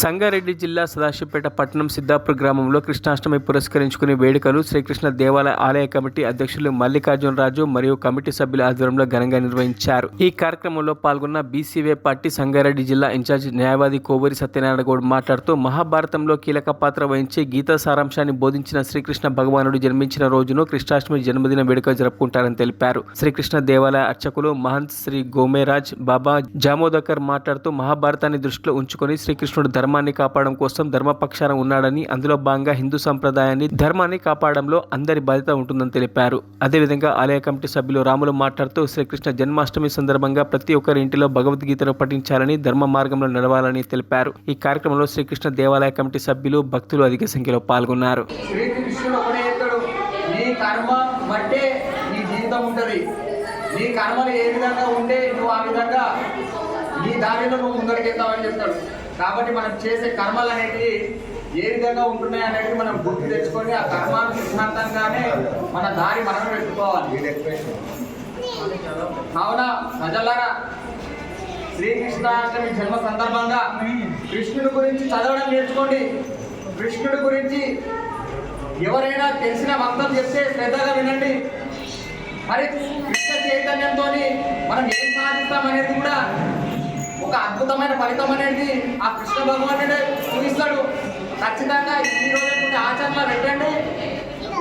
సంగారెడ్డి జిల్లా సదాశివపేట పట్టణం సిద్ధాపూర్ గ్రామంలో కృష్ణాష్టమి పురస్కరించుకునే వేడుకలు శ్రీకృష్ణ దేవాలయ ఆలయ కమిటీ అధ్యక్షులు మల్లికార్జునరాజు మరియు కమిటీ సభ్యుల ఆధ్వర్యంలో ఘనంగా నిర్వహించారు. ఈ కార్యక్రమంలో పాల్గొన్న బీసీవై పార్టీ సంగారెడ్డి జిల్లా ఇన్ఛార్జ్ న్యాయవాది కోవూరి సత్యనారాయణ గౌడ్ మాట్లాడుతూ, మహాభారతంలో కీలక పాత్ర వహించి గీతా సారాంశాన్ని బోధించిన శ్రీకృష్ణ భగవానుడు జన్మించిన రోజును కృష్ణాష్టమి జన్మదిన వేడుక జరుపుకుంటారని తెలిపారు. శ్రీకృష్ణ దేవాలయ అర్చకులు మహంత్ శ్రీ గోమేరాజ్ బాబా జామోదకర్ మాట్లాడుతూ, మహాభారతాన్ని దృష్టిలో ఉంచుకొని శ్రీకృష్ణుడు ధర్మాన్ని కాపాడడం కోసం ధర్మపక్షాన ఉన్నాడని, అందులో భాగంగా హిందూ సంప్రదాయాన్ని ధర్మాన్ని కాపాడడంలో అందరి బాధ్యత ఉంటుందని తెలిపారు. అదేవిధంగా ఆలయ కమిటీ సభ్యులు రాములు మాట్లాడుతూ, శ్రీకృష్ణ జన్మాష్టమి సందర్భంగా ప్రతి ఒక్కరి ఇంటిలో భగవద్గీతను పఠించాలని, ధర్మ మార్గంలో నడవాలని తెలిపారు. ఈ కార్యక్రమంలో శ్రీకృష్ణ దేవాలయ కమిటీ సభ్యులు, భక్తులు అధిక సంఖ్యలో పాల్గొన్నారు. నీ కర్మలు ఏ విధంగా ఉంటే నువ్వు ఆ విధంగా నీ దారిలో నువ్వు ముందడికెళ్తావని చెప్తాడు. కాబట్టి మనం చేసే కర్మలు అనేవి ఏ విధంగా ఉంటున్నాయి అనేది మనం గుర్తు తెచ్చుకొని ఆ కర్మాను సిద్ధాంతంగానే మన దారి మనం పెట్టుకోవాలి. కావున ప్రజలారా, శ్రీకృష్ణాష్టమి జన్మ సందర్భంగా కృష్ణుడి గురించి చదవడం నేర్చుకోండి. కృష్ణుడి గురించి ఎవరైనా తెలిసిన మంత్రం చెప్తే శ్రద్ధగా వినండి. మరి కృష్ణ చైతన్యంతో మనం ఏం సాధిస్తామనేది కూడా ఒక అద్భుతమైన ఫలితం అనేది ఆ కృష్ణ భగవానుడే చూపిస్తాడు. ఖచ్చితంగా ఈ రోజు నుండి ఆచరణలో పెట్టండి.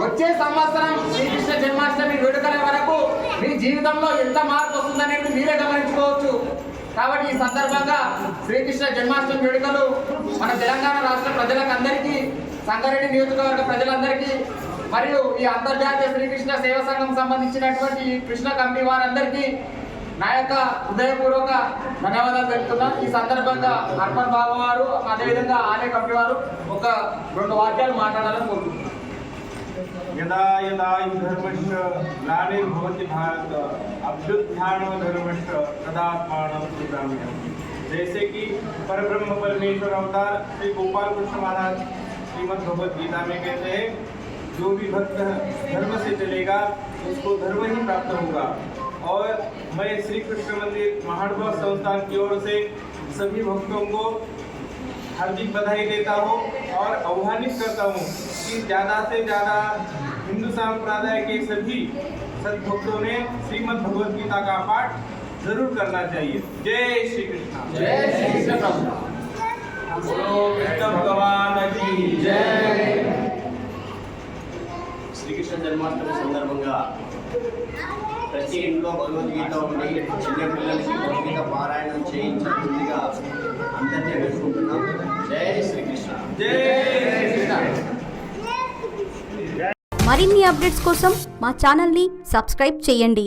వచ్చే సంవత్సరం శ్రీకృష్ణ జన్మాష్టమి వేడుకల వరకు మీ జీవితంలో ఎంత మార్పు వస్తుందనేది మీరే గమనించుకోవచ్చు. కాబట్టి ఈ సందర్భంగా శ్రీకృష్ణ జన్మాష్టమి వేడుకలు మన తెలంగాణ రాష్ట్ర ప్రజలకు అందరికీ, సంగారెడ్డి నియోజకవర్గ ప్రజలందరికీ మరియు ఈ అంతర్జాతీయ శ్రీకృష్ణ సేవా సంఘం సంబంధించినటువంటి కృష్ణ కమిటీ వారందరికీ నా యొక్క హృదయపూర్వక ధన్యవాదాలు తెలుపుతున్నాను. ఈ సందర్భంగా అర్పణ్ బాబు వారు, అదేవిధంగా ఆలయ కమిటీ వారు ఒక 2 వాక్యాలు మాట్లాడాలని కోరుకుంటున్నాను. यदा यदा धर्मस्य ग्लानिर्भवति भारत अभ्युत्थानो धर्मस्य तदात्मानं सृजाम्यहम्। जैसे कि परब्रह्म परमेश्वर अवतार श्री गोपाल कृष्ण महाराज श्रीमद् भगवद गीता में कहते हैं, जो भी भक्त धर्म से चलेगा उसको धर्म ही प्राप्त होगा। और मैं श्री कृष्ण मंदिर महानुभव संस्थान की ओर से सभी भक्तों को हार्दिक बधाई देता हूँ और आह्वानित करता हूँ कि ज़्यादा से ज़्यादा हिंदू संप्रदाय के सभी सद्भक्तों ने श्रीमद् भगवद गीता का पाठ जरूर करना चाहिए। जय श्री कृष्ण। जय श्री कृष्ण प्रभु। बोलो कृष्ण भगवान की जय। శ్రీకృష్ణ జన్మాష్టమి సందర్భంగా ప్రతి ఇంట్లో భగవద్గీత ఉండి చిన్న పిల్లలకి భగవద్గీత పారాయణం చేయించాల్సిందిగా అందరినీ వేసుకుంటున్నాం. జై శ్రీకృష్ణ. జై శ్రీకృష్ణ. మరిన్ని అప్డేట్స్ కోసం మా ఛానల్ని సబ్స్క్రైబ్ చేయండి.